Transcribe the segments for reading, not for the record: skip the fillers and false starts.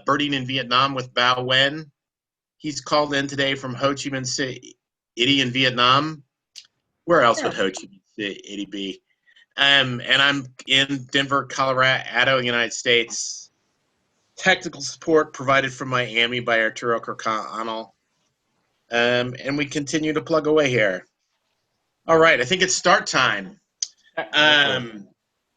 Birding in Vietnam with Bao Nguyen. He's called in today from Ho Chi Minh City in Vietnam. Where else would Ho Chi Minh City be? And I'm in Denver, Colorado, United States. Technical support provided from Miami by Arturo Corcano. And we continue to plug away here. All right, I think it's start time.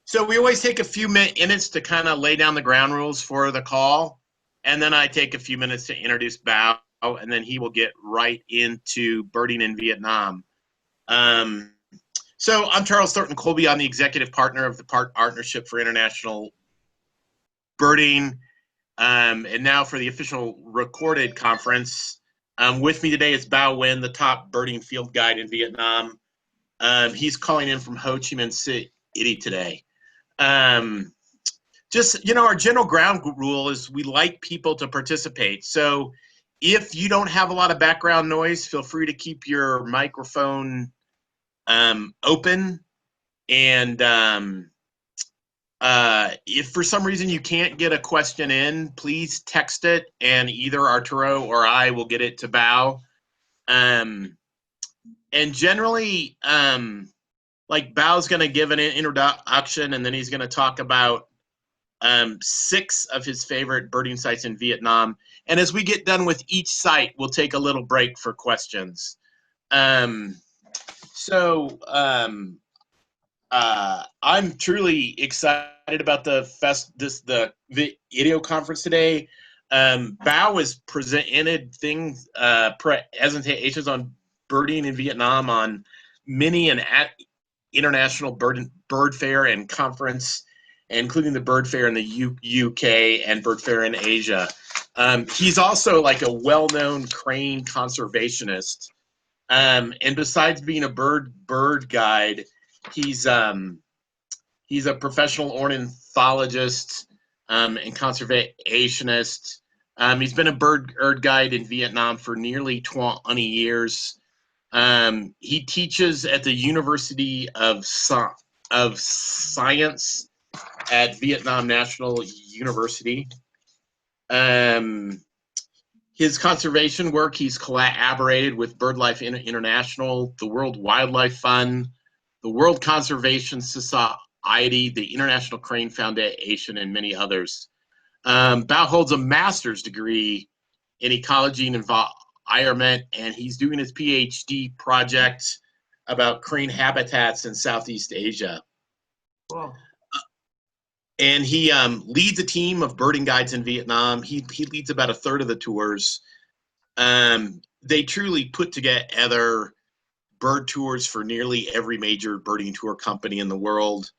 So we always take a few minutes to kind of lay down the ground rules for the call, and then I take a few minutes to introduce Bao, and then he will get right into birding in Vietnam. So I'm Charles Thornton Colby. I'm the executive partner of the Partnership for International Birding, and now for the official recorded conference. With me today is Bao Nguyen, the top birding field guide in Vietnam. He's calling in from Ho Chi Minh City today. Just, our general ground rule is we like people to participate. So if you don't have a lot of background noise, feel free to keep your microphone open. And if for some reason you can't get a question in, please text it, and either Arturo or I will get it to Bao. And generally, like Bao's going to give an introduction, and then he's going to talk about 6 of his favorite birding sites in Vietnam. And as we get done with each site, we'll take a little break for questions. I'm truly excited about the video conference today. Bao has presented presentations on birding in Vietnam on many and at international bird fair and conference, including the bird fair in the UK and bird fair in Asia. He's also like a well-known crane conservationist. And besides being a bird guide, he's a professional ornithologist and conservationist. He's been a bird guide in Vietnam for nearly 20 years. He teaches at the University of Science at Vietnam National University. His conservation work, he's collaborated with BirdLife International, the World Wildlife Fund, the World Conservation Society, the International Crane Foundation, and many others. Bao holds a master's degree in ecology and environment, and he's doing his PhD project about crane habitats in Southeast Asia. Wow. And he leads a team of birding guides in Vietnam. He leads about a third of the tours. They truly put together bird tours for nearly every major birding tour company in the world.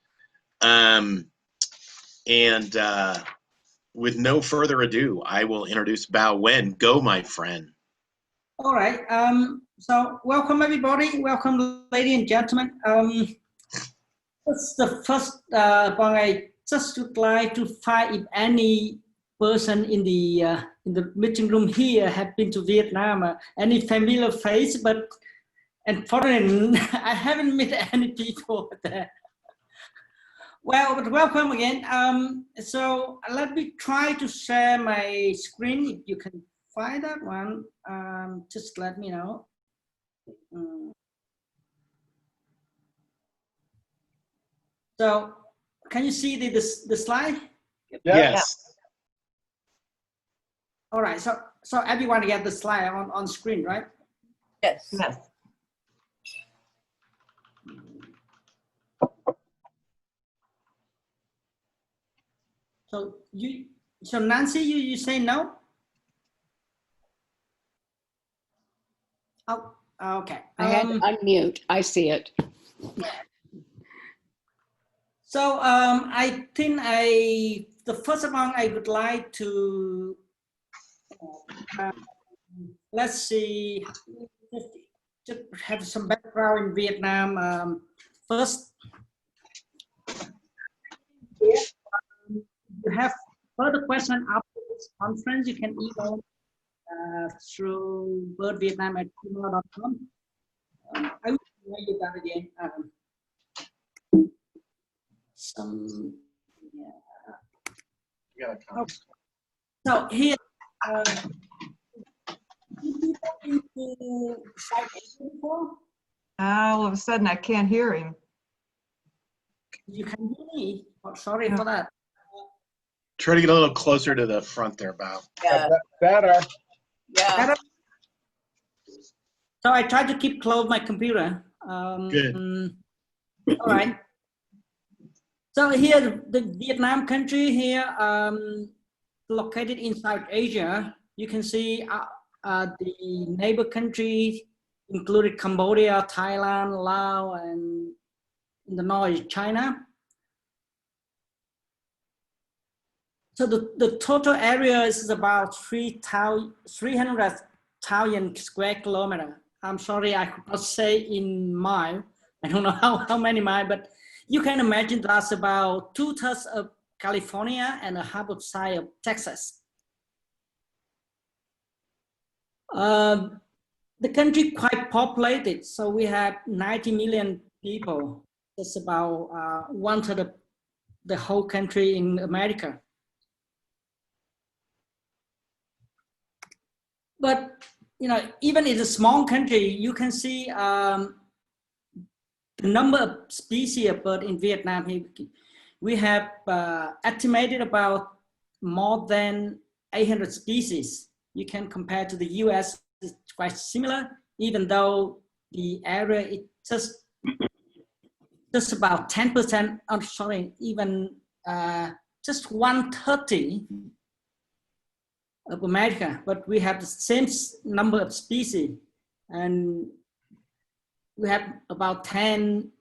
With no further ado, I will introduce Bao Nguyen. Go, my friend. All right. So welcome, everybody. Welcome, ladies and gentlemen. That's the first one. I just would like to find if any person in the meeting room here have been to Vietnam, any familiar face, but unfortunately, I haven't met any people there. Well, but welcome again. So let me try to share my screen. If you can find that one, just let me know. So can you see the slide? Yes. All right. So everyone get the slide on screen, right? Yes. Yes. So Nancy, you say no? Oh, okay. I had to unmute. I see it. So I think the first one I would like to let's see, just have some background in Vietnam. First, if you have further question after this conference, you can email through birdvietnam@gmail.com. I will tell you that again. So here, into South Asia before? All of a sudden, I can't hear him. You can hear me. Oh, sorry for that. Try to get a little closer to the front there, Bao. Yeah. Better. Yeah. So I tried to keep close my computer. Good. All right. So here, the Vietnam country here, located in South Asia. You can see the neighbor countries included Cambodia, Thailand, Laos, and in the north is China. So the total area is about 300,000 square kilometers. I'm sorry, I could not say in mile. I don't know how many miles, but you can imagine that's about 2/3 of California and a half of size of Texas. The country quite populated, so we have 90 million people. That's about 1/3 of the whole country in America. But even in a small country, you can see the number of species of bird in Vietnam. We have estimated about more than 800 species. You can compare to the US, it's quite similar, even though the area is just about 10%, oh, sorry, even just 1/30 of America, but we have the same number of species, and we have about 10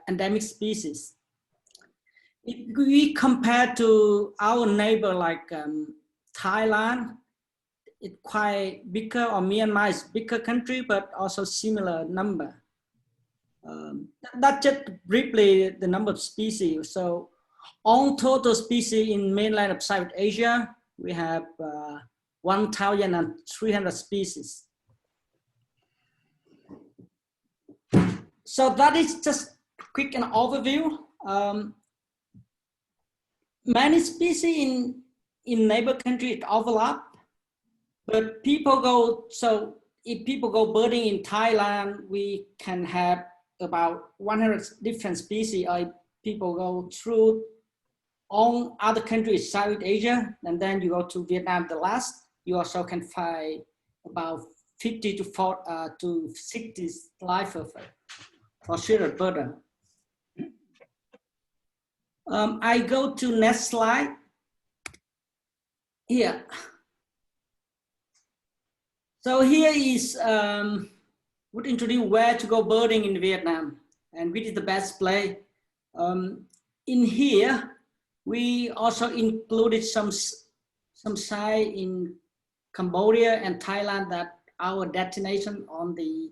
endemic species. If we compare to our neighbor like Thailand, it's quite bigger, or Myanmar is bigger country, but also similar number. That's just briefly the number of species. So all total species in mainland of South Asia, we have 1,300 species. So that is just quick an overview. Many species in neighbor countries overlap, but people go, so if people go birding in Thailand, we can have about 100 different species. Or if people go through all other countries, South Asia, and then you go to Vietnam, the last, you also can find about 50 to 60 life of for sure birder. I go to next slide. Here. So here is, would introduce where to go birding in Vietnam and which is the best place. In here, we also included some site in Cambodia and Thailand that our destination on the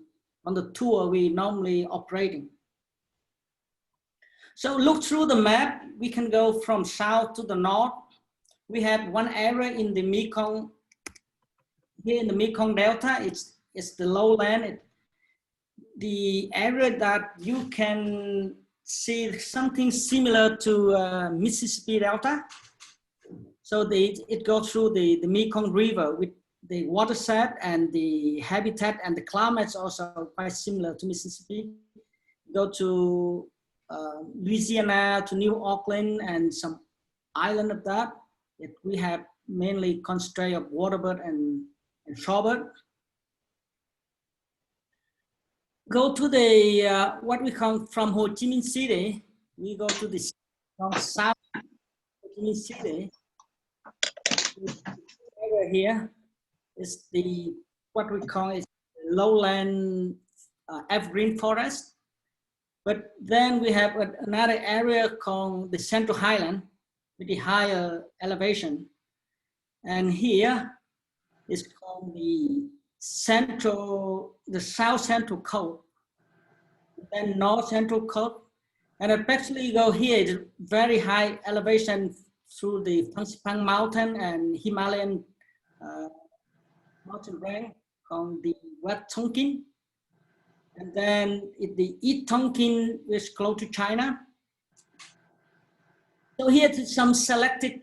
tour we normally operating. So look through the map, we can go from south to the north. We have one area in the Mekong, here in the Mekong Delta, it's the lowland. The area that you can see something similar to Mississippi Delta. So it goes through the Mekong River with the watershed and the habitat and the climate's also quite similar to Mississippi. Go to Louisiana, to New Auckland, and some island of that. We have mainly concentrate of waterbird and shorebird. Go to the, what we call from Ho Chi Minh City, we go to the south Ho Chi Minh City. This area here is the, what we call is lowland evergreen forest. But then we have another area called the Central Highland with the higher elevation. And here is called the South Central Coast, then North Central Coast. And especially you go here, it's very high elevation through the Fansipan mountain and Himalayan mountain range called the West Tonkin. And then the East Tonkin is close to China. So here's some selected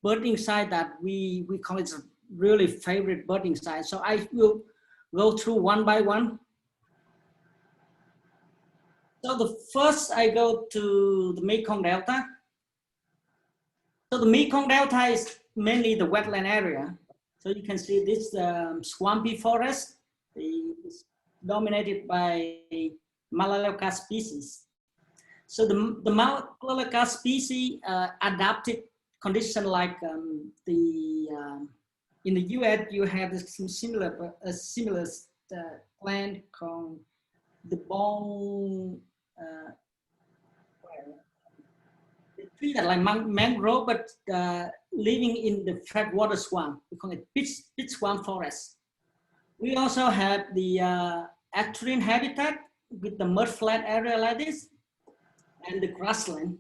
birding site that we call it a really favorite birding site. So I will go through one by one. So the first I go to the Mekong Delta. So the Mekong Delta is mainly the wetland area. So you can see this swampy forest is dominated by Malacca species. So the Malacca species adapted condition like in the US you have some similar plant called the bone the tree that like mangrove, but living in the freshwater swamp. We call it pitch swamp forest. We also have the estuarine habitat with the mud flat area like this, and the grassland.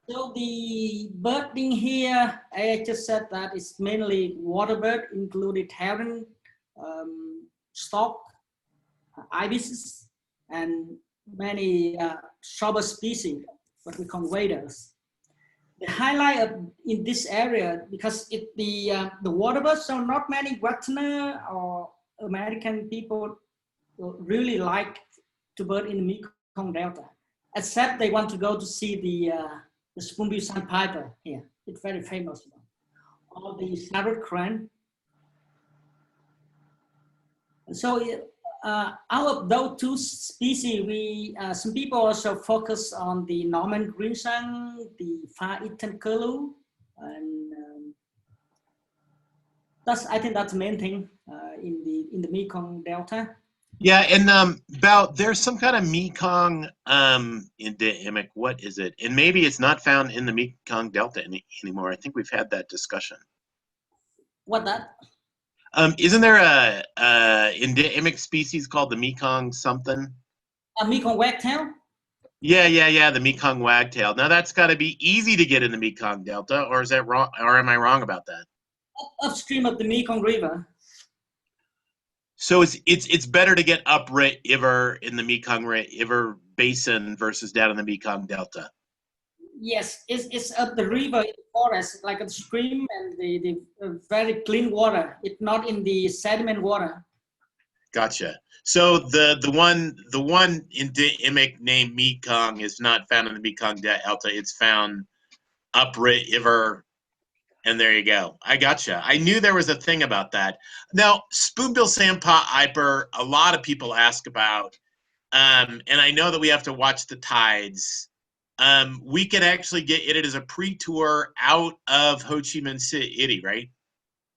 So the birding here, I just said that it's mainly water bird, included heron, stork, ibises, and many shorebird species, what we call waders. The highlight in this area, because the water birds, so not many Westerner or American people really like to bird in the Mekong Delta, except they want to go to see the spoonbill sandpiper here. It's very famous. Or the saddle crane. So out of those two species, we some people also focus on the Norman greensang, the far-eastern curlew, and I think that's the main thing in the Mekong Delta. Yeah, and Bao, there's some kind of Mekong endemic. What is it? And maybe it's not found in the Mekong Delta anymore. I think we've had that discussion. What that? Isn't there a endemic species called the Mekong something? A Mekong wagtail? Yeah, the Mekong wagtail. Now that's got to be easy to get in the Mekong Delta, or is that wrong? Or am I wrong about that? Upstream of the Mekong River. So it's better to get upriver in the Mekong River basin versus down in the Mekong Delta. Yes, it's up the river in the forest, like a stream, and the very clean water. It's not in the sediment water. Gotcha. So the one endemic named Mekong is not found in the Mekong Delta. It's found upriver, and there you go. I gotcha. I knew there was a thing about that. Now, spoonbill sandpiper, a lot of people ask about, and I know that we have to watch the tides. We can actually get it as a pre-tour out of Ho Chi Minh City, right?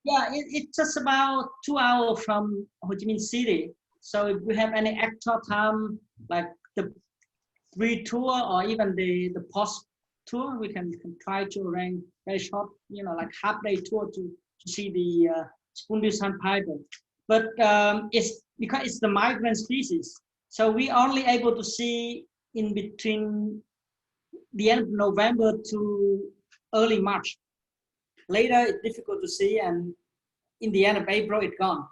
Yeah, it's just about 2 hours from Ho Chi Minh City. So if you have any extra time, like the pre-tour or even the post-tour, we can try to arrange very short, like half-day tour to see the spoonbill sandpiper. But it's because it's the migrant species, so we only able to see in between the end of November to early March. Later, it's difficult to see, and in the end of April, it's gone.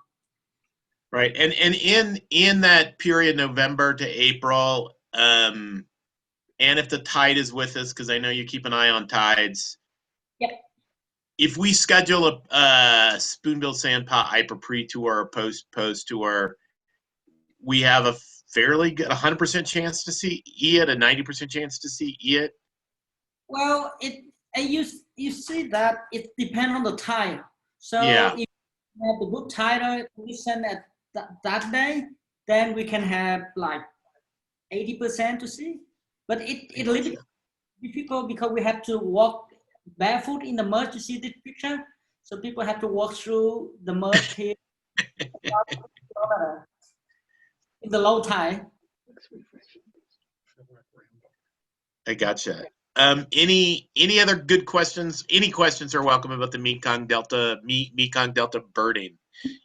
Right, and in that period, November to April, and if the tide is with us, because I know you keep an eye on tides. Yep. If we schedule a spoonbill sandpiper pre-tour or post-tour, we have a fairly good 100% chance to see it, a 90% chance to see it. Well, you see that it depends on the tide. So yeah. If you have the good tide condition at that day, then we can have like 80% to see. But it's a little bit difficult because we have to walk barefoot in the mud to see this picture. So people have to walk through the mud here in the low tide. I gotcha. Any other good questions? Any questions are welcome about the Mekong Delta birding.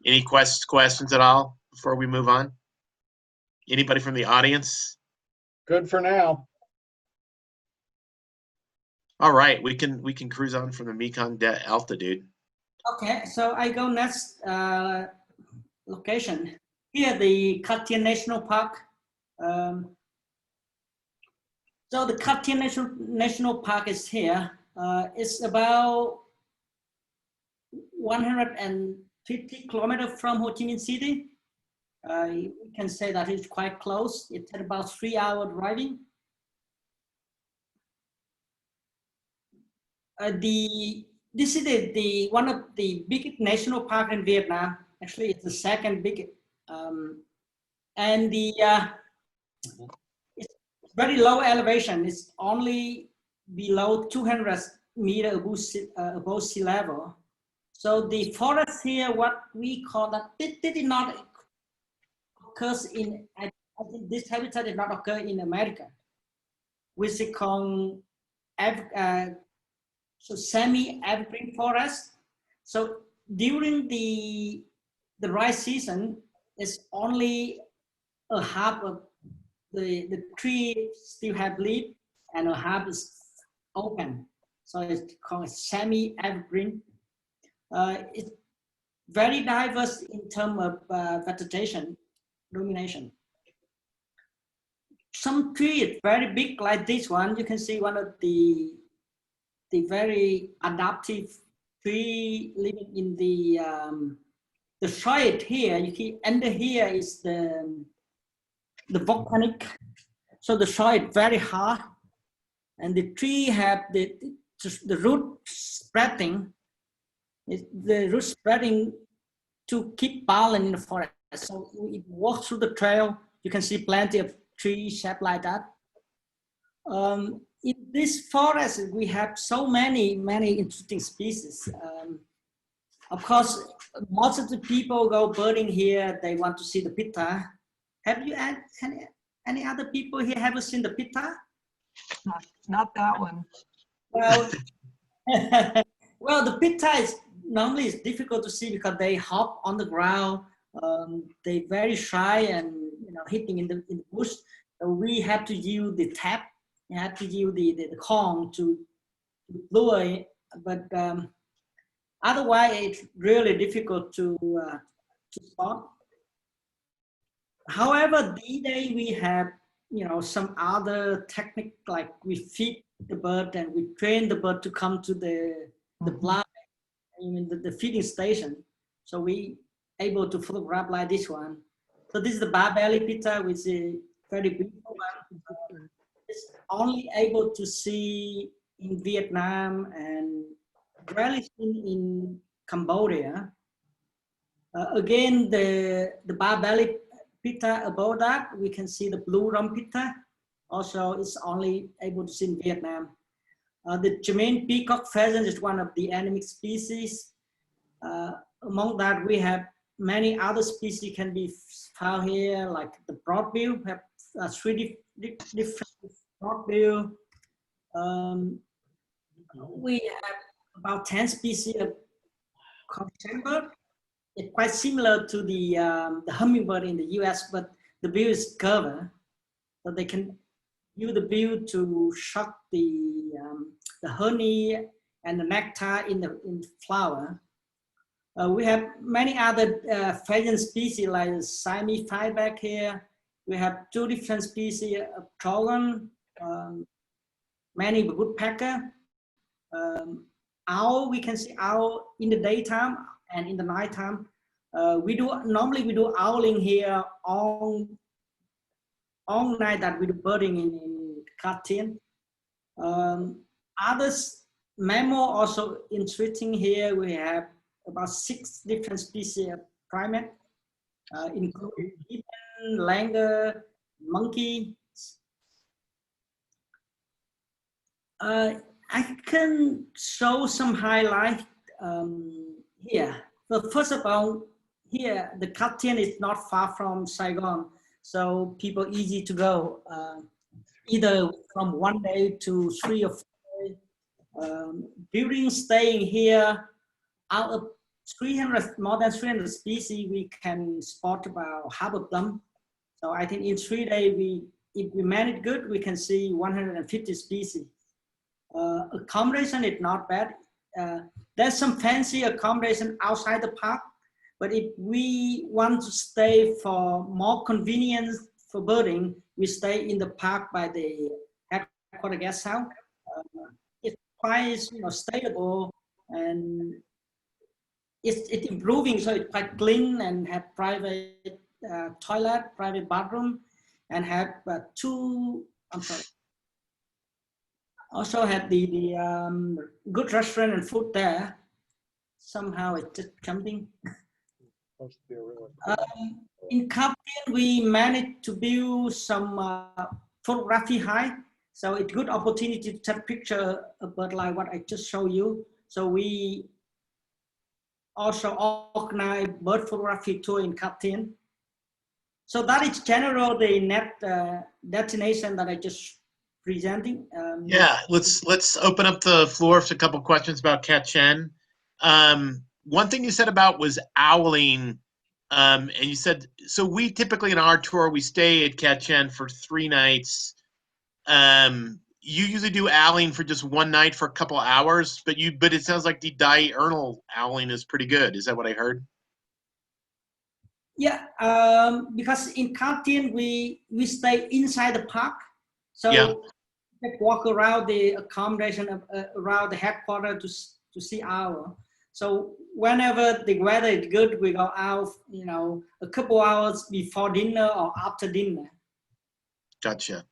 Any questions at all before we move on? Anybody from the audience? Good for now. All right, we can cruise on from the Mekong Delta, dude. Okay, so I go next location. Here, the Cat Tien National Park. So the Cat Tien National Park is here. It's about 150 kilometers from Ho Chi Minh City. We can say that it's quite close. It's at about 3 hour driving. This is the one of the biggest national park in Vietnam. Actually, it's the second biggest. And it's very low elevation. It's only below 200 meters above sea level. So the forest here, what we call that, it did not occur in, I think this habitat did not occur in America, which is called so semi-evergreen forest. So during the dry season, it's only a half of the tree still have leaf and a half is open. So it's called semi-evergreen. It's very diverse in terms of vegetation domination. Some trees very big like this one. You can see one of the very adaptive tree living in the soil here. You see under here is the volcanic. So the soil very hard, and the tree have the root spreading. The root spreading to keep balance in the forest. So it walks through the trail. You can see plenty of trees shaped like that. In this forest, we have so many interesting species. Of course, most of the people go birding here. They want to see the pitta. Have you any other people here haven't seen the pitta? Not that one. Well, well, the pitta is normally it's difficult to see because they hop on the ground. They're very shy and hitting in the bush. So we have to use the tap. You have to use the corn to lure it, but otherwise it's really difficult to spot. However, these days we have some other technique, like we feed the bird and we train the bird to come to the blind, the feeding station. So we able to photograph like this one. So this is the barbelly pitta, which is very beautiful one. It's only able to see in Vietnam and rarely seen in Cambodia. Again, the barbelly pitta above that, we can see the blue rump pitta. Also, it's only able to see in Vietnam. The Jermaine peacock pheasant is one of the endemic species. Among that, we have many other species can be found here, like the broadbill, have 3 different broadbill. We have about 10 species of hummingbird. It's quite similar to the hummingbird in the US, but the bill is curved, so they can use the bill to suck the honey and the nectar in the flower. We have many other pheasant species like the Siamese fireback here. We have 2 different species of trogon, many woodpecker, owl. We can see owl in the daytime and in the nighttime. Normally we do owling here all night that we do birding in Cat Tien. Others, mammal also interesting here. We have about 6 different species of primate, including gibbon, langur, monkey. I can show some highlight here. So first of all, here the Cat Tien is not far from Saigon, so people easy to go, either from 1 day to 3 or 4 days. During staying here, out of more than 300 species, we can spot about half of them. So I think in 3 days, if we manage good, we can see 150 species. Accommodation is not bad. There's some fancy accommodation outside the park, but if we want to stay for more convenience for birding, we stay in the park by the headquarters guest house. It's quite stable, and it's improving, so it's quite clean and have private toilet, private bathroom, and have also have the good restaurant and food there. Somehow it's just jumping. In Kaptian, we managed to build some photography high, so it's good opportunity to take picture about like what I just showed you. So we also organize bird photography tour in Kaptian. So that is general the net destination that I just presenting. Yeah, let's open up the floor for a couple questions about Cat Chen. One thing you said about was owling, and you said, so we typically in our tour, we stay at Cat Chen for 3 nights. You usually do owling for just 1 night for a couple hours, but it sounds like the diurnal owling is pretty good. Is that what I heard? Yeah, because in Kaptian we stay inside the park, so Yeah. walk around the accommodation around the headquarters to see owl. So whenever the weather is good, we go out, you know, a couple hours before dinner or after dinner. Gotcha.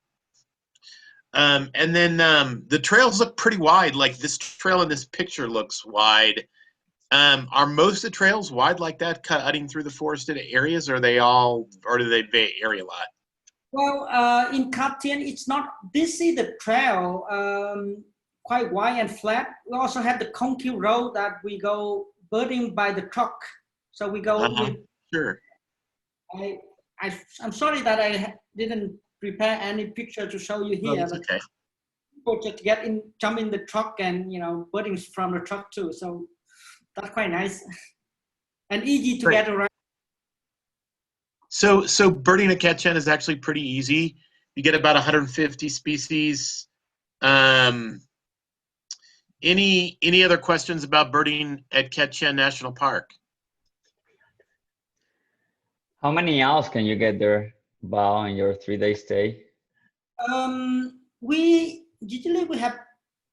And then the trails look pretty wide. Like this trail in this picture looks wide. Are most of the trails wide like that, cutting through the forested areas, or do they vary a lot? Well, in Kaptian, it's not busy, the trail, quite wide and flat. We also have the concrete road that we go birding by the truck. So we go with, sure. I'm sorry that I didn't prepare any picture to show you here. Oh, okay. People just jump in the truck and, you know, birding from the truck too. So that's quite nice and easy to get around. So birding at Cat Chen is actually pretty easy. You get about 150 species. Any other questions about birding at Cat Chen National Park? How many owls can you get there, Bao, in your 3-day stay? We have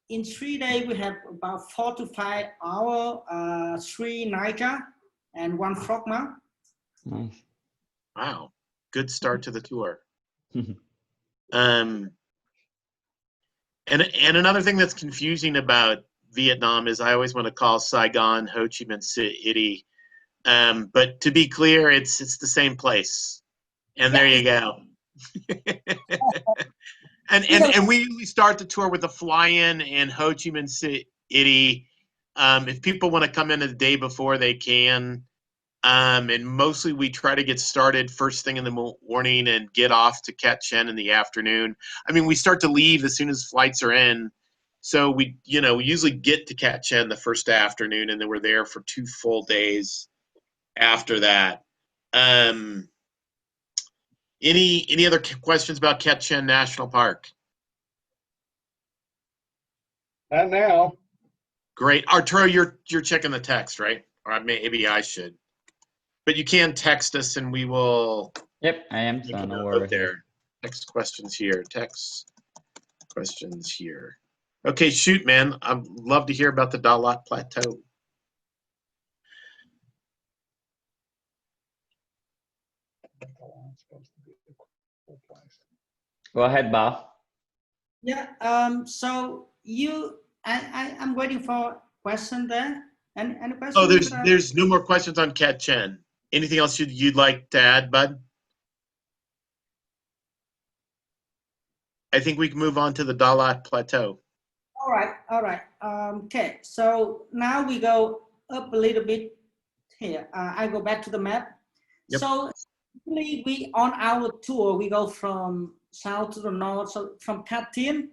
in 3 days we have about 4 to 5 hours, 3 niger and 1 frogmouth. Nice. Wow, good start to the tour. And another thing that's confusing about Vietnam is I always want to call Saigon Ho Chi Minh City, but to be clear, it's the same place. And there you go. and we usually start the tour with a fly-in in Ho Chi Minh City. If people want to come in the day before, they can. And mostly we try to get started first thing in the morning and get off to Cat Chen in the afternoon. I mean, we start to leave as soon as flights are in. So we usually get to Cat Chen the first afternoon, and then we're there for 2 full days after that. Any other questions about Cat Chen National Park? Not now. Great. Arturo, you're checking the text, right? Or maybe I should. But you can text us and we will. Yep, I am. So no worries. There. Text questions here. Text questions here. Okay, shoot, man. I'd love to hear about the Dalat Plateau. Go ahead, Bao. Yeah. So I'm waiting for a question there. Any questions? Oh, there's no more questions on Cat Chen. Anything else you'd like to add, Bud? I think we can move on to the Dalat Plateau. All right. Okay, so now we go up a little bit here. I go back to the map. Yep. So we on our tour, we go from south to the north. So from Cat Tien,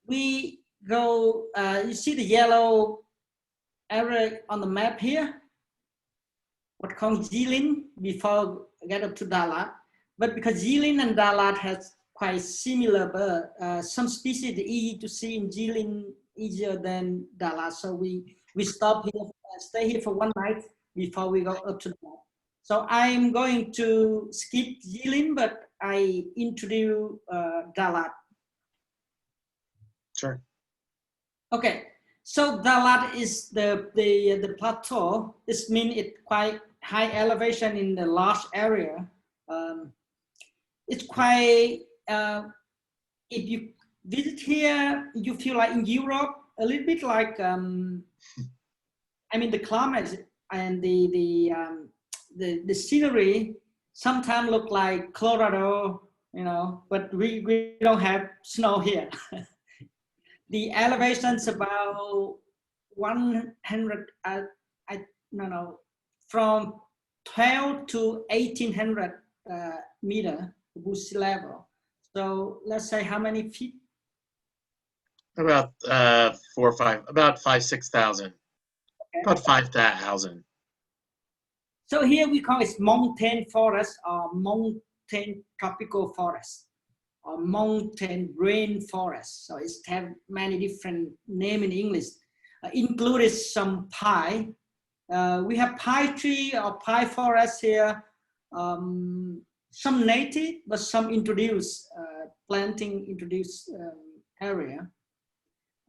we go, you see the yellow area on the map here? What called Jilin before get up to Dalat. But because Jilin and Dalat has quite similar bird, some species are easy to see in Jilin easier than Dalat. So we stop here, stay here for 1 night before we go up to Dalat. So I'm going to skip Jilin, but I introduce Dalat. Sure. Okay, So Dalat is the plateau. This means it's quite high elevation in the large area. It's quite, if you visit here, you feel like in Europe, a little bit like, I mean, the climate and the scenery sometimes look like Colorado, you know, but we don't have snow here. The elevation's about 100, from 12 to 1800 meter above sea level. So let's say how many feet? About 6,000. Okay. About 5,000. So here we call it mountain forest or mountain tropical forest or mountain rainforest. So it's have many different names in English, included some pine. We have pine tree or pine forest here. Some native, but some introduced, planting introduced area.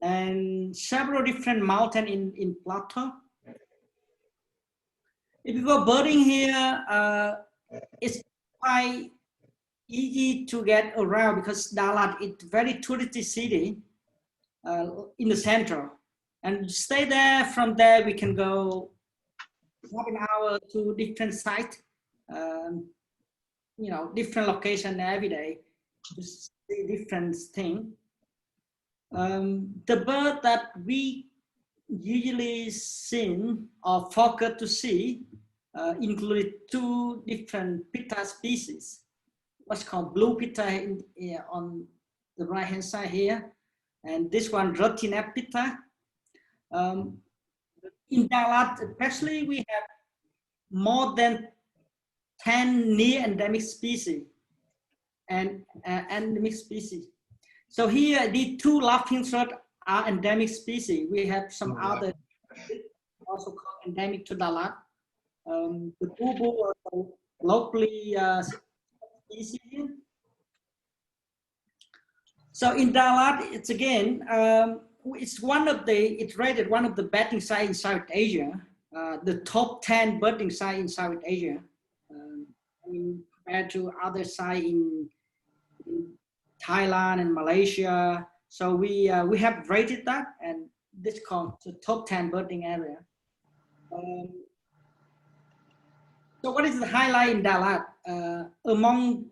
And several different mountain in plateau. If you go birding here, it's quite easy to get around because Dalat is very touristy city in the center. And stay there, from there we can go half an hour to different sites, you know, different location every day to see different thing. The bird that we usually seen or focus to see included two different pitta species. What's called blue pitta on the right hand side here, and this one Rotinep pitta. In Dalat, especially, we have more than 10 near endemic species and endemic species. So here, the two laughing throat are endemic species. We have some other also called endemic to Dalat. The boo are locally species here. So in Dalat, it's again, it's rated one of the birding sites in South Asia, the top 10 birding sites in South Asia. I mean, compared to other sites in Thailand and Malaysia. So we have rated that, and this called the top 10 birding area. So what is the highlight in Dalat? Among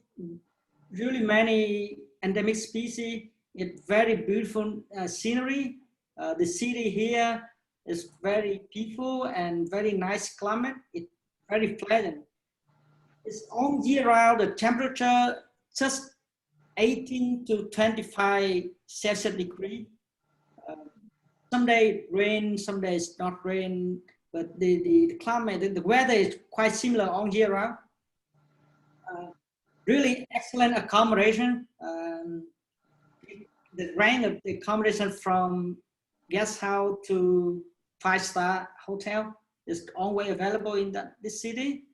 really many endemic species, it's very beautiful scenery. The city here is very peaceful and very nice climate. It's very pleasant. It's all year round. The temperature just 18 to 25 Celsius degree. Some days rain, some days not rain, but the climate, the weather is quite similar all year round. Really excellent accommodation. The range of the accommodation from guest house to 5-star hotel is always available in this city.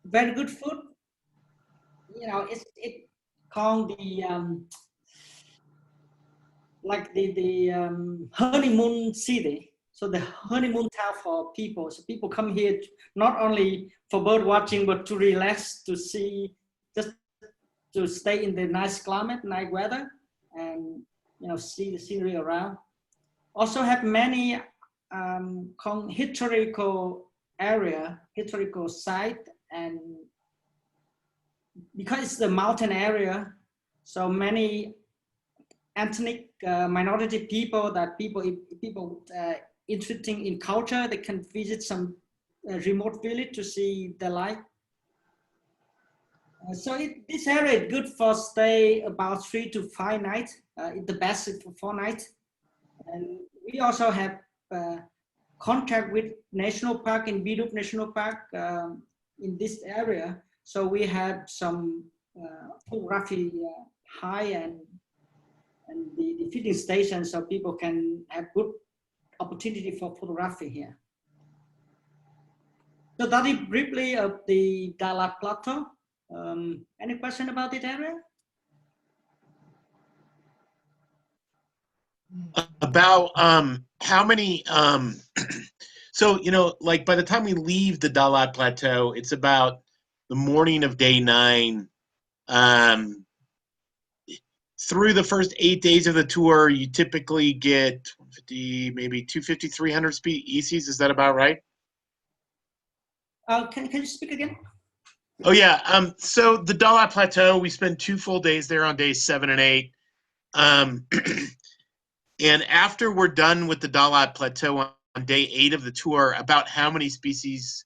Very good food. You know, it's called the like the honeymoon city. So the honeymoon town for people. So people come here not only for bird watching, but to relax, to see, just to stay in the nice climate, nice weather, and you know, see the scenery around. Also have many historical area, historical site, and because it's the mountain area, so many ethnic minority people interested in culture, they can visit some remote village to see the life. So this area is good for stay about 3 to 5 nights. It's the best for 4 nights. And we also have contact with National Park in Bidup National Park in this area. So we have some photography high and the feeding station, so people can have good opportunity for photography here. So that is briefly of the Dalat Plateau. Any question about this area? About how many so like by the time we leave the Dalat Plateau, it's about the morning of day 9. Through the first 8 days of the tour, you typically get 150, maybe 250, 300 species. Is that about right? Can you speak again? Oh yeah. So the Dalat Plateau, we spend 2 full days there on days 7 and 8. And after we're done with the Dalat Plateau on day 8 of the tour, about how many species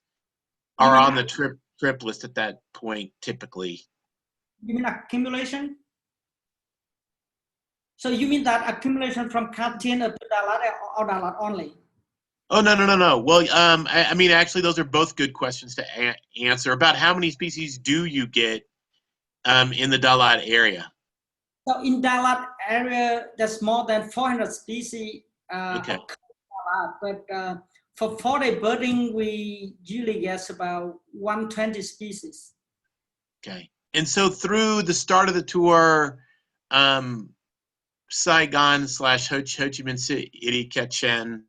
are on the trip list at that point typically? You mean accumulation? So you mean that accumulation from Katyn up to Dalat or Dalat only? Oh, no. Well, I mean, actually, those are both good questions to answer. About how many species do you get in the Dalat area? So in Dalat area, there's more than 400 species. Okay. But for 4-day birding, we usually get about 120 species. Okay. And so through the start of the tour, Saigon / Ho Chi Minh City, Ketchen,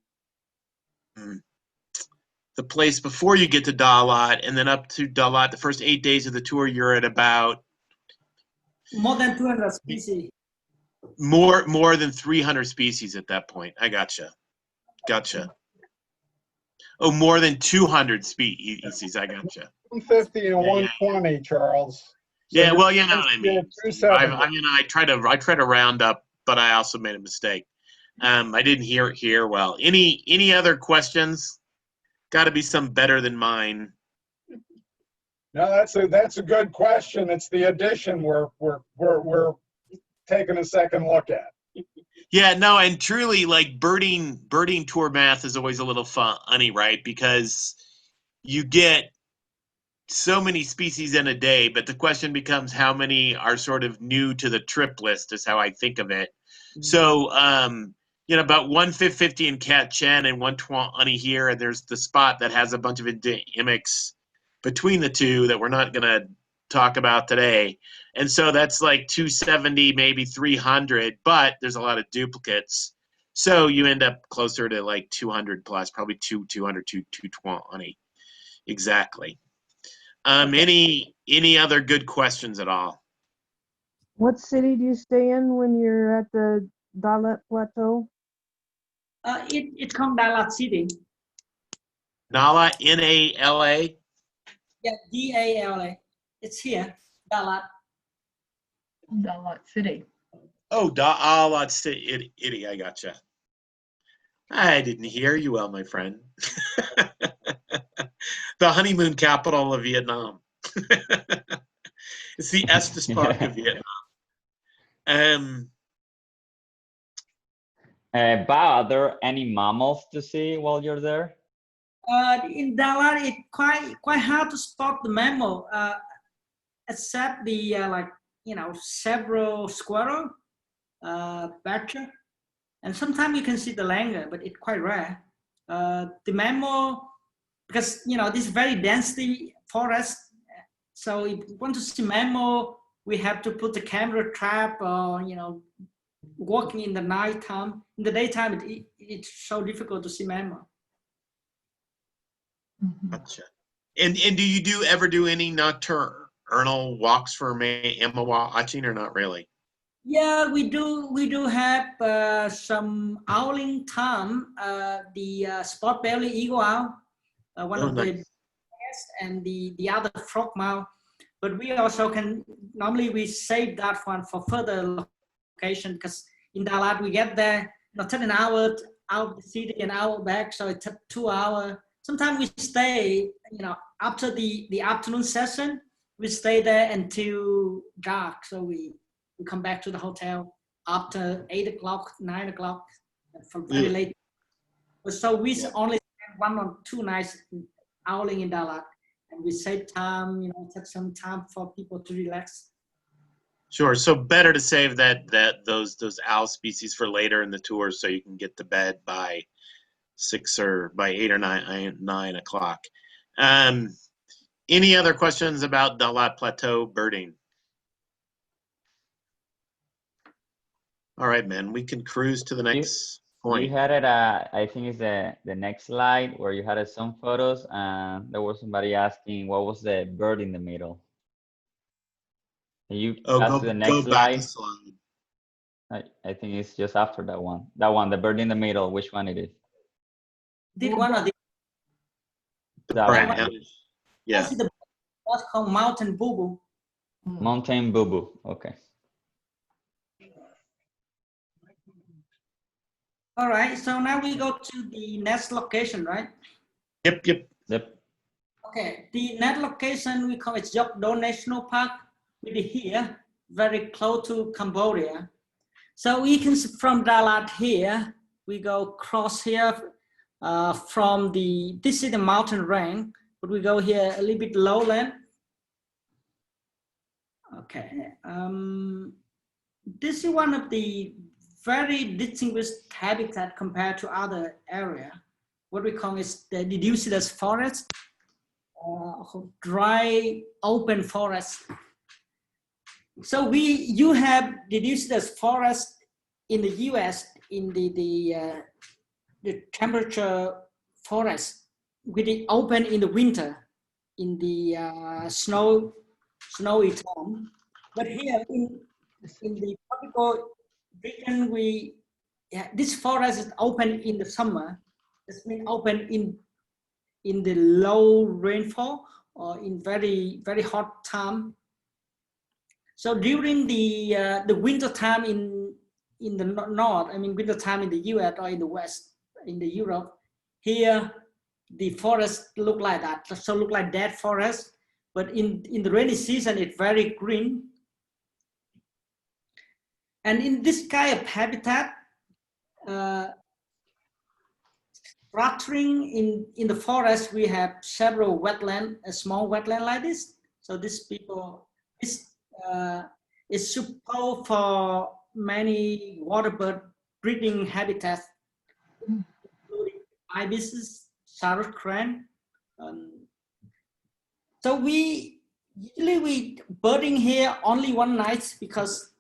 the place before you get to Dalat, and then up to Dalat, the first 8 days of the tour, you're at about More than 200 species. more than 300 species at that point. I gotcha. Oh, more than 200 species. I gotcha. 150 and 120, Charles. So Yeah, well, you know what I mean. 270. I try to round up, but I also made a mistake. I didn't hear it here well. Any other questions? Got to be some better than mine. No, that's a good question. It's the addition we're taking a second look at. Yeah, no, and truly, like birding tour math is always a little funny, right? Because you get so many species in a day, but the question becomes how many are sort of new to the trip list is how I think of it. So, about 150 in Cat Chen and 120 here, and there's the spot that has a bunch of endemics between the two that we're not going to talk about today. And so that's like 270, maybe 300, but there's a lot of duplicates. So you end up closer to like 200 plus, probably 200, 220. Exactly. Any other good questions at all? What city do you stay in when you're at the Dalat Plateau? It's called Dalat City. Nala, Nala? Yeah, Dala. It's here, Dalat. Dalat City. Oh, Dalat City. I gotcha. I didn't hear you well, my friend. The honeymoon capital of Vietnam. It's the Estes Park of Vietnam. Bao, are there any mammals to see while you're there? In Dalat, it's quite hard to spot the mammal, except the several squirrel, badger, and sometimes you can see the langur, but it's quite rare. The mammal, because this is very densely forest, so if you want to see mammal, we have to put the camera trap or walking in the night time. In the daytime, it's so difficult to see mammal. Gotcha. And do you ever do any nocturnal walks for mammal watching or not really? Yeah, we do have some owling time. The spot-bellied eagle owl, one of the best, and the other frogmouth. But we also normally we save that one for further location, because in Dalat we get there, take an hour out the city, an hour back, so it took 2 hours. Sometimes we stay, after the afternoon session, we stay there until dark. So we come back to the hotel after 8 o'clock, 9 o'clock, from very late. So we only spend 1 or 2 nights owling in Dalat, and we save time, take some time for people to relax. Sure. So better to save those owl species for later in the tour, so you can get to bed by 6 or by 8 or 9 o'clock. Any other questions about Dalat Plateau birding? All right, man. We can cruise to the next You point. had it, I think it's the next slide where you had some photos and there was somebody asking what was the bird in the middle. Can you Oh, pass to the next go back a slide? slide. I think it's just after that one. That one, the bird in the middle, which one it is? Did one of the That Right, one. yeah. see the what's called mountain boo-boo. Mountain boo-boo, okay. All right, so now we go to the next location, right? Yep. Yep. Okay, the next location we call it Dok Do National Park. We're here, very close to Cambodia. So we can see from Dalat here, we go cross here from this is the mountain range, but we go here a little bit lowland. Okay, this is one of the very distinguished habitat compared to other area. What we call is the deciduous forest, dry open forest. So you have deciduous forest in the U.S. in the temperature forest with it open in the winter in the snowy time. But here in the tropical region, this forest is open in the summer. It's been open in the low rainfall or in very hot time. So during the winter time in the north, I mean winter time in the US or in the West, in the Europe, here the forest look like that. So look like dead forest. But in the rainy season, it's very green. And in this kind of habitat, fluttering in the forest, we have several wetland, a small wetland like this. So this is suitable for many waterbird breeding habitats, including ibises, sarus crane. So we birding here only one night because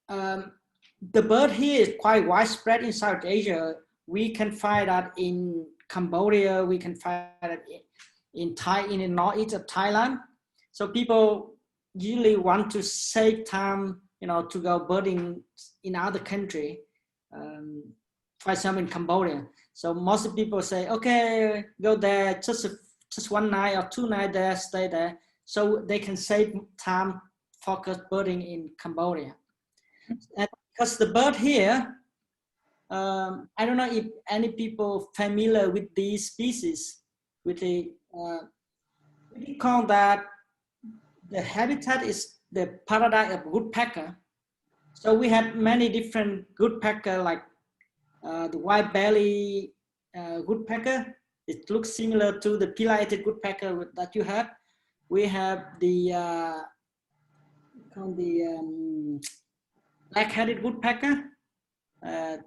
the bird here is quite widespread in South Asia. We can find that in Cambodia. We can find it in the northeast of Thailand. So people usually want to save time, to go birding in other country. For example, in Cambodia. So most people say, okay, go there just one night or 2 nights there, stay there, so they can save time focus birding in Cambodia. And because the bird here, I don't know if any people familiar with these species. We call that the habitat is the paradise of woodpecker. So we have many different woodpecker, like the white belly woodpecker. It looks similar to the pileated woodpecker that you have. We have the black-headed woodpecker.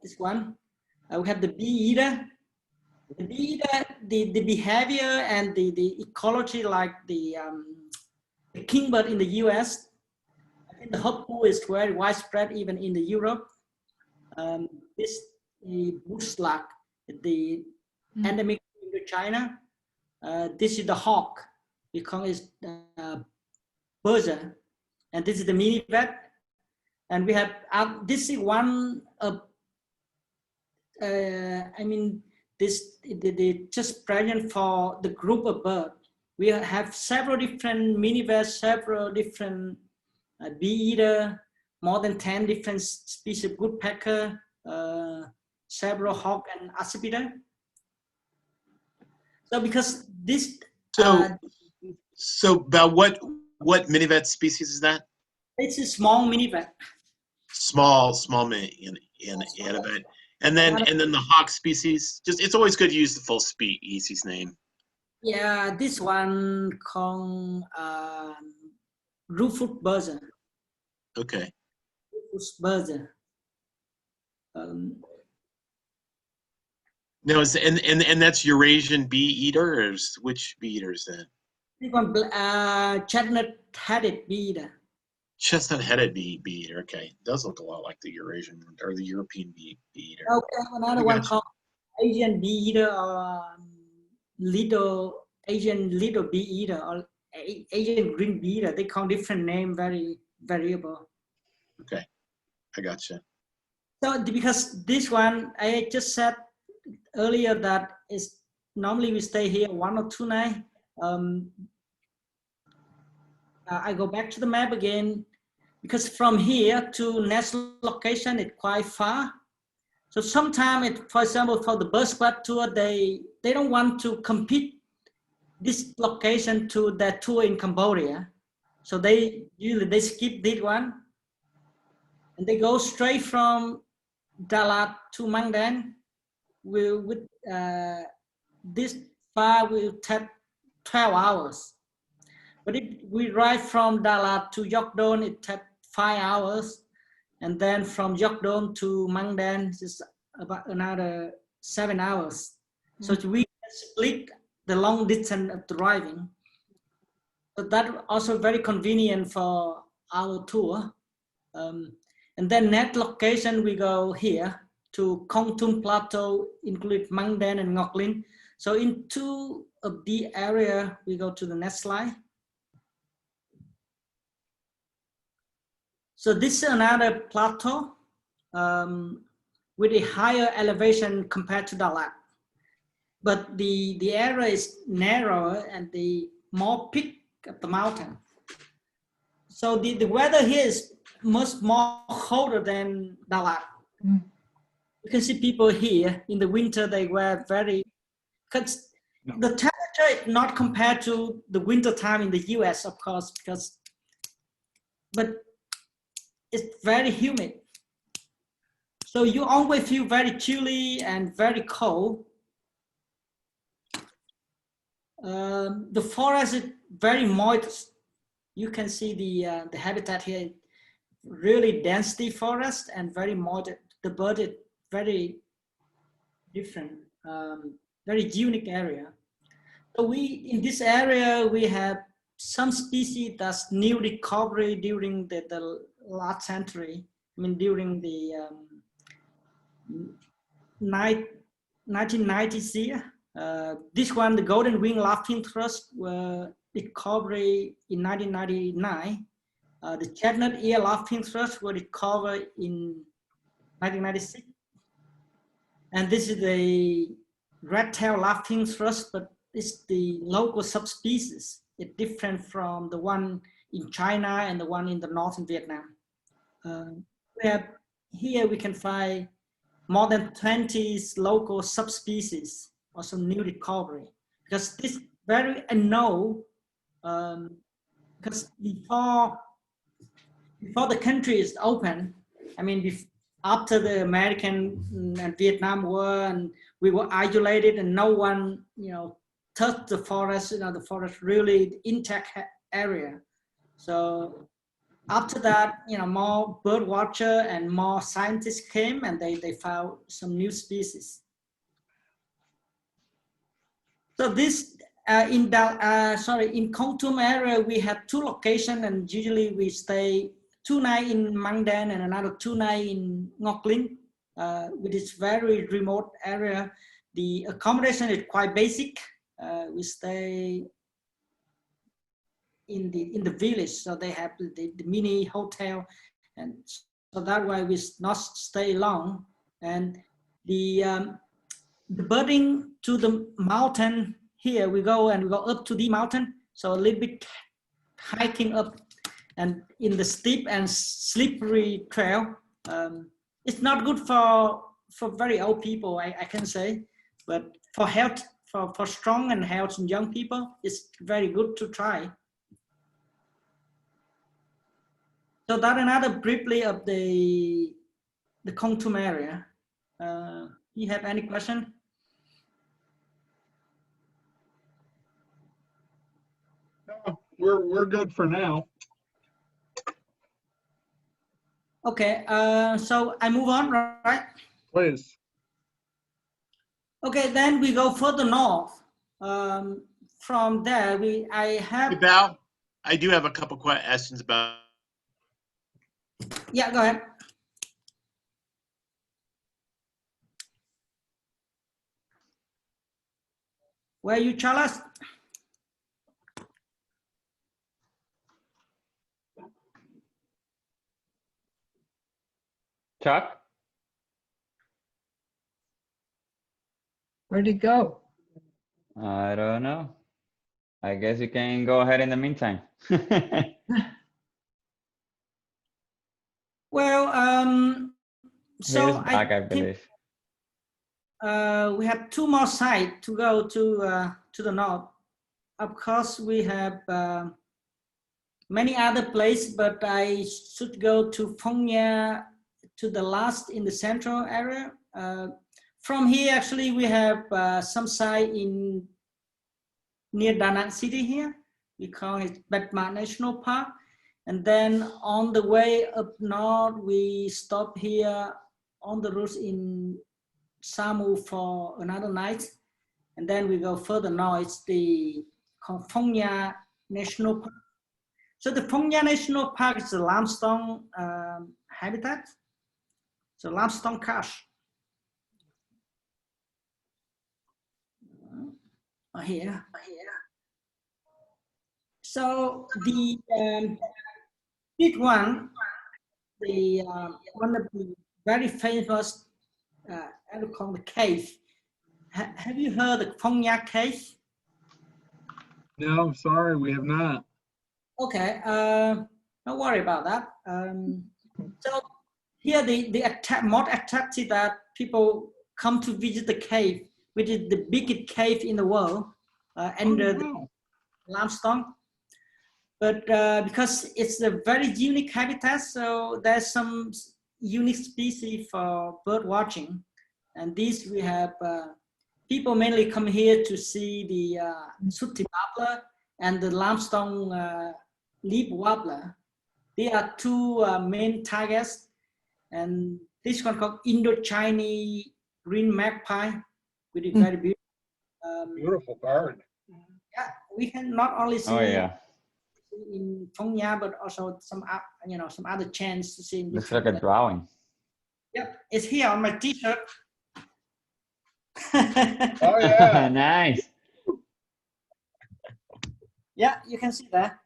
This one. We have the bee-eater. The bee-eater, the behavior and the ecology, like the kingbird in the US. I think the hawkpool is very widespread even in the Europe. The bush slug, the endemic in China. This is the hawk. We call it buzzer. And this is the minivet. And we have, this is one of, the just present for the group of birds. We have several different minivets, several different bee-eater, more than 10 different species of woodpecker, several hawk and accipiter. So because this... So about what minivet species is that? It's a small minivet. Small minivet. And then the hawk species. Just it's always good to use the full species name. Yeah, this one called Rufous buzzer. Okay. Rufous buzzer. No, and that's Eurasian bee-eater, or which bee-eater is that? This one, chestnut-headed bee-eater. Chestnut-headed bee eater. Okay, it does look a lot like the Eurasian or the European bee eater. Okay, another I one gotcha. called Asian bee eater or Asian little bee eater or Asian green bee eater. They call different name, very variable. Okay, I gotcha. So because this one, I just said earlier that is normally we stay here 1 or 2 nights. I go back to the map again because from here to next location it's quite far. So sometimes, for example, for the bus squad tour, they don't want to compete this location to their tour in Cambodia. So they usually skip this one and they go straight from Dalat to Mangdan. With this far will take 12 hours. But if we ride from Dalat to Yokdon, it takes 5 hours. And then from Yokdon to Mangdan, it's about another 7 hours. So we can split the long distance of driving. So that also very convenient for our tour. And then next location, we go here to Kong Tum Plateau, include Mangdan and Ngoc Linh. So in 2 of the area, we go to the next slide. So this is another plateau with a higher elevation compared to Dalat. But the area is narrower and the more peak of the mountain. So the weather here is much more colder than Dalat. You can see people here in the winter, they wear because the temperature is not compared to the winter time in the US, of course, but it's very humid. So you always feel very chilly and very cold. The forest is very moist. You can see the habitat here, really density forest and very moist. The bird is very different, very unique area. So in this area, we have some species that's new recovery during the last century. I mean, during the 1990s year. This one, the golden wing laughing thrush, were recovered in 1999. The chestnut ear laughing thrush were recovered in 1996. And this is the red-tailed laughing thrush, but it's the local subspecies. It's different from the one in China and the one in the northern Vietnam. Here we can find more than 20 local subspecies, also new recovery. Because this very unknown, because before the country is open, I mean, after the American and Vietnam War, and we were isolated, and no one, touched the forest. The forest really intact area. So after that, more bird watcher and more scientists came, and they found some new species. So this in Kong Tum area, we have 2 locations, and usually we stay 2 nights in Mangdan and another 2 nights in Ngoc Linh, with this very remote area. The accommodation is quite basic. We stay in the village, so they have the mini hotel, and so that way we not stay long. And the birding to the mountain, here we go up to the mountain, so a little bit hiking up and in the steep and slippery trail. It's not good for very old people, I can say, but for health, for strong and health and young people, it's very good to try. So that another briefly of the Kong Tum area. You have any question? No, we're good for now. Okay, so I move on, right? Please. Okay, then we go further north. From there, I have. Hey, Bao, I do have a couple questions about Yeah, go ahead. Where you, Charles? Chuck? Where'd he go? I don't know. I guess you can go ahead in the meantime. Well, so He's back, I think believe. we have 2 more sites to go to the north. Of course, we have many other places, but I should go to Phong Nha, to the last in the central area. From here, actually, we have some site in near Da Nang city here. We call it Bat Ma National Park. And then on the way up north, we stop here on the route in Samu for another night. And then we go further north, it's the Phong Nha National Park. So the Phong Nha National Park is a limestone habitat. So limestone cache. Here. So the big one, the one of the very famous, I would call the cave. Have you heard of Phong Nha cave? No, sorry, we have not. Okay, don't worry about that. So here the more attractive that people come to visit the cave, which is the biggest cave in the world, under the limestone. But because it's a very unique habitat, so there's some unique species for bird watching. And these we have, people mainly come here to see the sooty warbler and the limestone leaf warbler. They are 2 main targets. And this one called Indo-Chinese green magpie, which is very beautiful. Beautiful bird. Yeah, we can not only see Oh, yeah. in Phong Nha, but also some other chance to see in Looks different like a drawing. Yep, it's here on my t-shirt. Oh, yeah. Nice. Yeah, you can see that.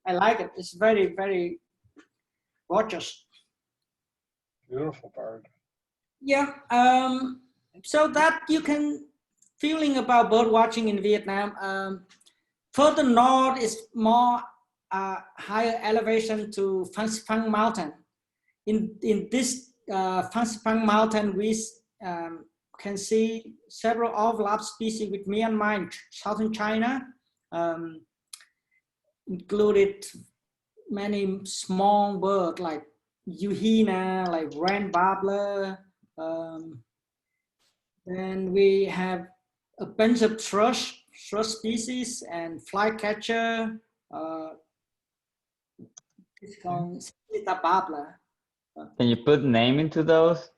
I like it. It's very, very gorgeous. Beautiful bird. Yeah. So that you can feeling about bird watching in Vietnam. Further north is more higher elevation to Fansipan Mountain. In this Fansipan Mountain, we can see several overlap species with Myanmar and southern China, included many small birds like Yuhina, like wren warbler. Then we have a bunch of thrush species and flycatcher. It's called Sita warbler. Can you put name into those?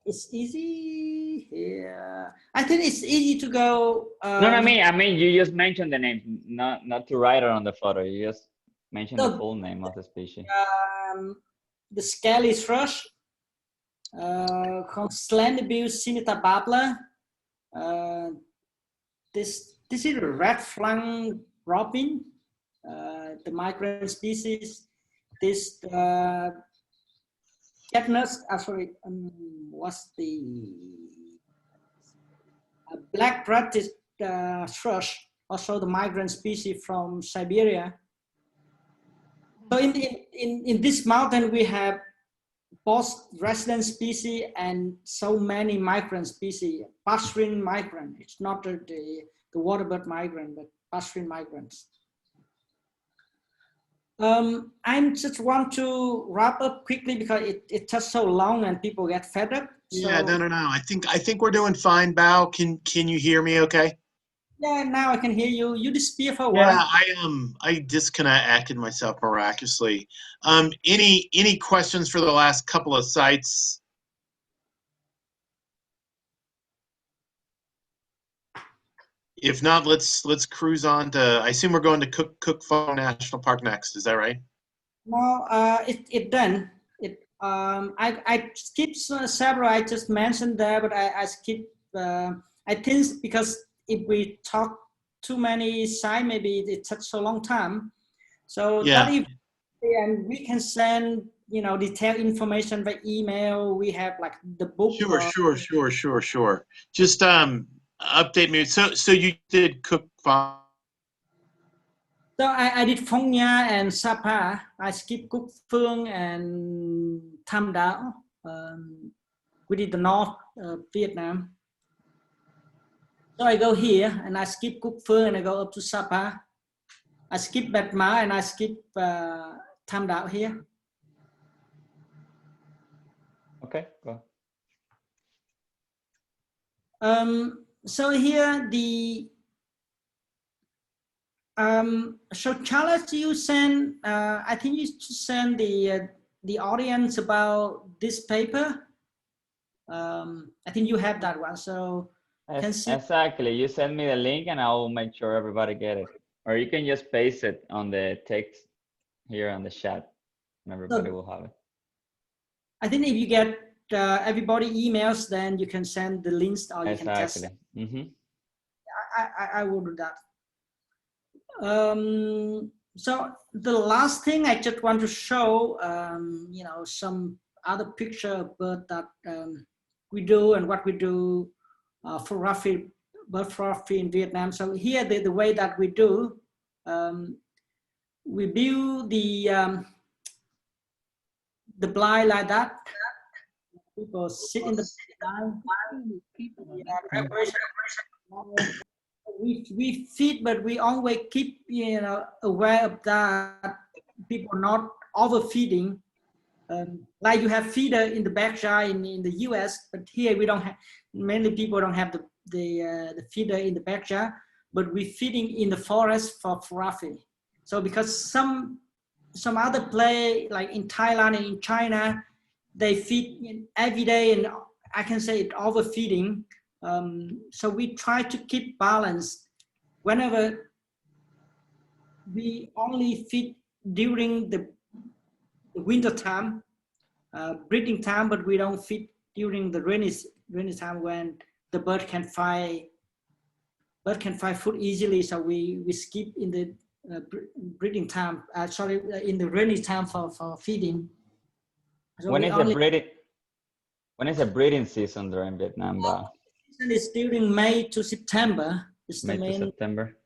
It's easy here. I think it's easy to go. No, I mean, you just mentioned the name, not to write it on the photo. You just mentioned the full name of the species. The scaly thrush, called slenderbill Sinita warbler. This is a red flank robin, the migrant species. This Cadmus, what's the black practice thrush, also the migrant species from Siberia. So in this mountain we have both resident species and so many migrant species, passerine migrant. It's not the waterbird migrant, but passerine migrants. I just want to wrap up quickly because it took so long and people get fed up. Yeah, So, no. I think we're doing fine, Bao. Can you hear me okay? yeah, now I can hear you. You disappear for a Yeah, while. I disconnected myself miraculously. Any questions for the last couple of sites? If not, let's cruise on to. I assume we're going to Cook Pho National Park next. Is that right? No, it done. I skipped several. I just mentioned there, but I skipped. I think because if we talk too many sites, maybe it takes so long time. So Yeah. that if and we can send detailed information by email. We have like the book. Sure. Just update me. So you did Cook Pho. So I did Phong Nha and Sapa. I skipped Cúc Phương and Tam Dao. We did the North Vietnam. So I go here and I skip Cúc Phương and I go up to Sapa. I skip Bat Ma and I skip Tam Dao here. Okay, go. So here so Charles, you send. I think you send the audience about this paper. I think you have that one, so can see. Exactly. You send me the link and I'll make sure everybody get it. Or you can just paste it on the text here on the chat and everybody will have it. I think if you get everybody emails, then you can send the links or you can test. Mm-hmm. I will do that. So the last thing I just want to show, some other picture bird that we do and what we do for bird photography in Vietnam. So here the way that we do, we build the blind like that. People sit in the blind. We feed, but we always keep aware of that. People not overfeeding. Like you have feeder in the backyard in the U.S., but here we don't have. Many people don't have the feeder in the backyard, but we feeding in the forest for photography. So because some other place like in Thailand and in China, they feed every day, and I can say it overfeeding. So we try to keep balance. Whenever we only feed during the winter time, breeding time, but we don't feed during the rainy time when the bird can find food easily. So we skip in the breeding time. In the rainy time for feeding. So When is the breeding season there in Vietnam, Bao? It's during May to September. It's May to September.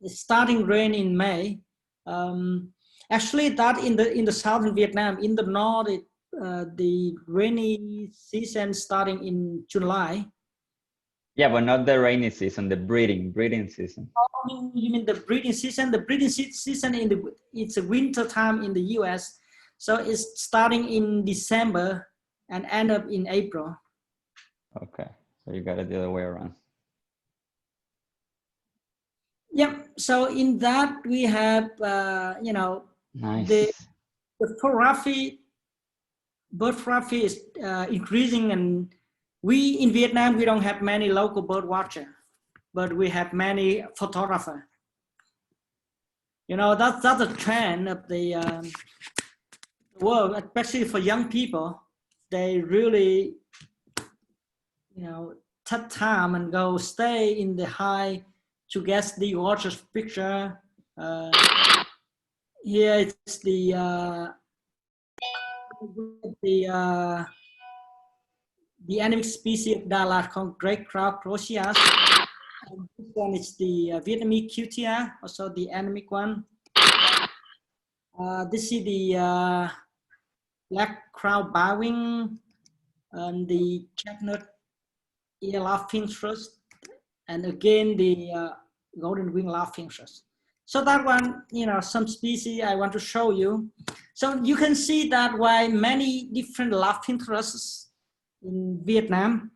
It's starting rain in May. Actually, that in the southern Vietnam, in the north, the rainy season starting in July. Yeah, but not the rainy season, the breeding season. Oh, you mean the breeding season? The breeding season it's a winter time in the U.S. So it's starting in December and end up in April. Okay, so you got it the other way around. Yeah. So in that we have nice. the bird photography is increasing, and we in Vietnam we don't have many local bird watchers, but we have many photographers. That's a trend of the world, especially for young people. They really take time and go stay in the high to get the watcher's picture. Here it's the endemic species of Dalat called great crown Crozias. This one is the Vietnamese cutia, also the endemic one. This is the black crown bowing and the chestnut ear laughingthrush, and again the golden wing laughingthrush. So that one, some species I want to show you. So you can see that why many different laughingthrushes in Vietnam,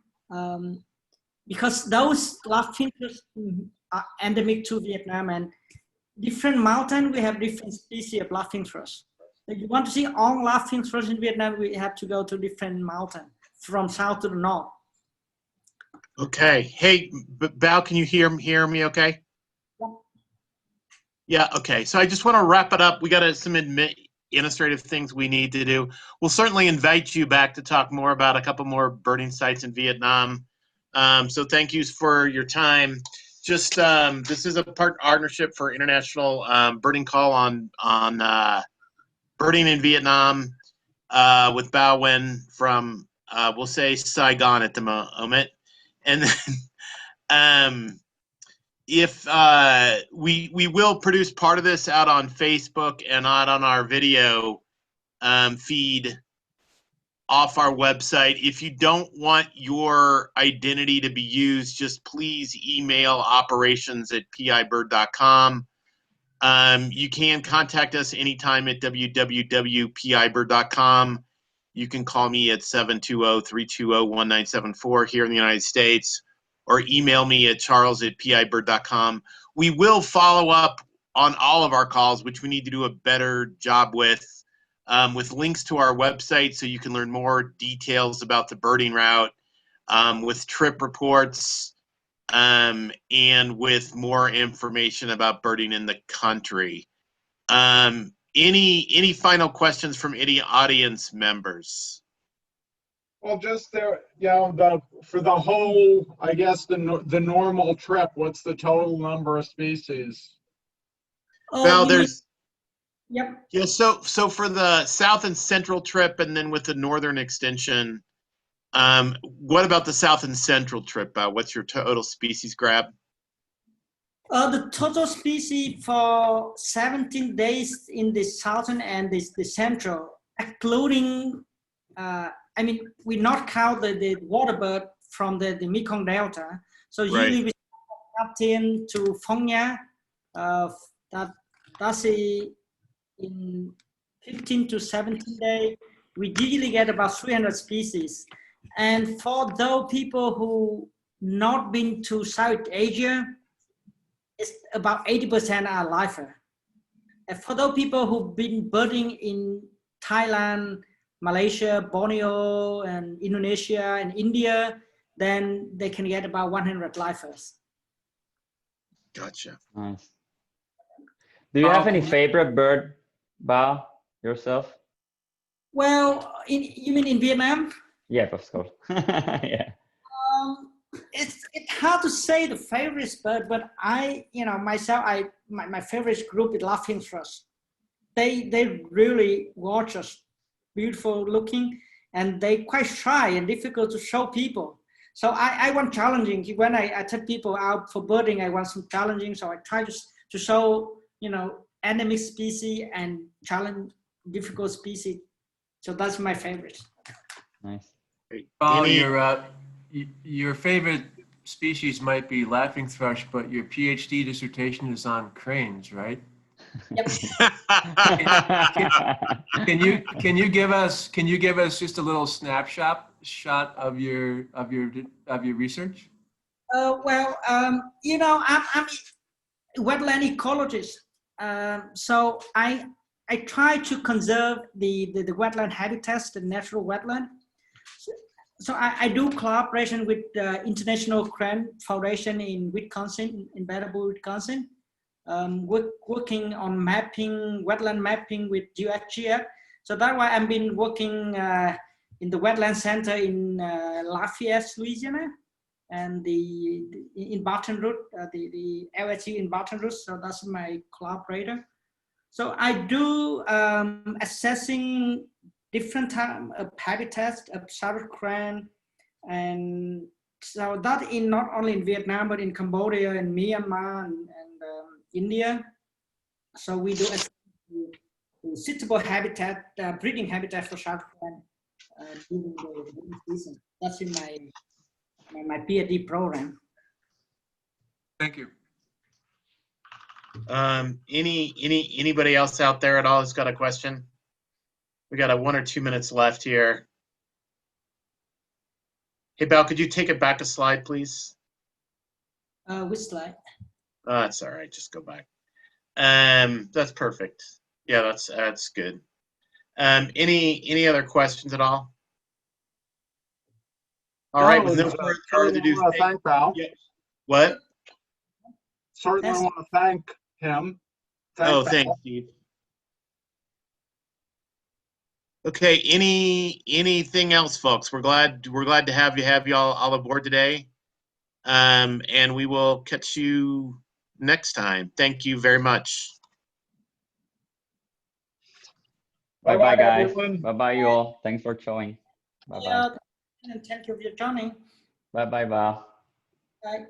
because those laughingthrushes are endemic to Vietnam, and different mountain we have different species of laughingthrush. If you want to see all laughingthrush in Vietnam, we have to go to different mountain from south to the north. Okay. Hey, Bao, can you hear me okay? Yeah, okay. So I just want to wrap it up. We got some administrative things we need to do. We'll certainly invite you back to talk more about a couple more birding sites in Vietnam. So thank you for your time. Just this is a partnership for international birding call on birding in Vietnam with Bao Nguyen from we'll say Saigon at the moment, and then if we will produce part of this out on Facebook and out on our video feed off our website. If you don't want your identity to be used, just please email operations@pibird.com. You can contact us anytime at www.pibird.com. You can call me at 720-320-1974 here in the United States, or email me at charles@pibird.com. We will follow up on all of our calls, which we need to do a better job with links to our website so you can learn more details about the birding route, with trip reports, and with more information about birding in the country. Any final questions from any audience members? Well, just there, for the whole, I guess the normal trip, what's the total number of species? Well, there's Yep. yeah. So for the south and central trip, and then with the northern extension, what about the south and central trip? What's your total species grab? The total species for 17 days in the southern and the central, including, I mean, we not count the water bird from the Mekong Delta. So usually we start to Phong Nha, that's in 15 to 17 days. We usually get about 300 species. And for those people who not been to South Asia, it's about 80% are lifer. And for those people who've been birding in Thailand, Malaysia, Borneo, and Indonesia, and India, then they can get about 100 lifers. Gotcha. Nice. Do you have any favorite bird, Bao, yourself? Well, you mean in Vietnam? Yeah, of course. Yeah. It's hard to say the favorite bird, but myself, my favorite group is Laughing Thrush. They really gorgeous, beautiful looking, and they quite shy and difficult to show people. So I want challenging. When I take people out for birding, I want some challenging. So I try to show endemic species and challenge difficult species. So that's my favorite. Nice. Oh, your favorite species might be laughing thrush, but your PhD dissertation is on cranes, right? Yep. Can you give us just a little snapshot of your research? I'm wetland ecologist. So I try to conserve the wetland habitats, the natural wetland. So I do collaboration with the International Crane Foundation in Wisconsin, in Baton Rouge, Wisconsin, working on mapping, wetland mapping with USGS. So that's why I've been working in the wetland center in Lafayette, Louisiana, and in Baton Rouge, the LSU in Baton Rouge. So that's my collaborator. So I do assessing different type of habitats of Southern crane, and so that in not only in Vietnam but in Cambodia and Myanmar and India. So we do a suitable habitat, breeding habitat for Southern crane during the breeding season. That's in my PhD program. Thank you. Anybody else out there at all who's got a question? We got 1 or 2 minutes left here. Hey, Bao, could you take it back a slide, please? Which slide? That's all right. Just go back. That's perfect. Yeah, that's good. Any other questions at all? All right, with no No, further ado, want to thank Bao. Yeah. What? Certainly Yes. want to thank him. Oh, Bao. thanks, Steve. Okay, anything else, folks? We're glad to have you all aboard today. And we will catch you next time. Thank you very much. Bye-bye, guys. everyone. Bye-bye, you all. Thanks for showing. Bye-bye. And thank you for joining. Bye-bye, Bao. Bye.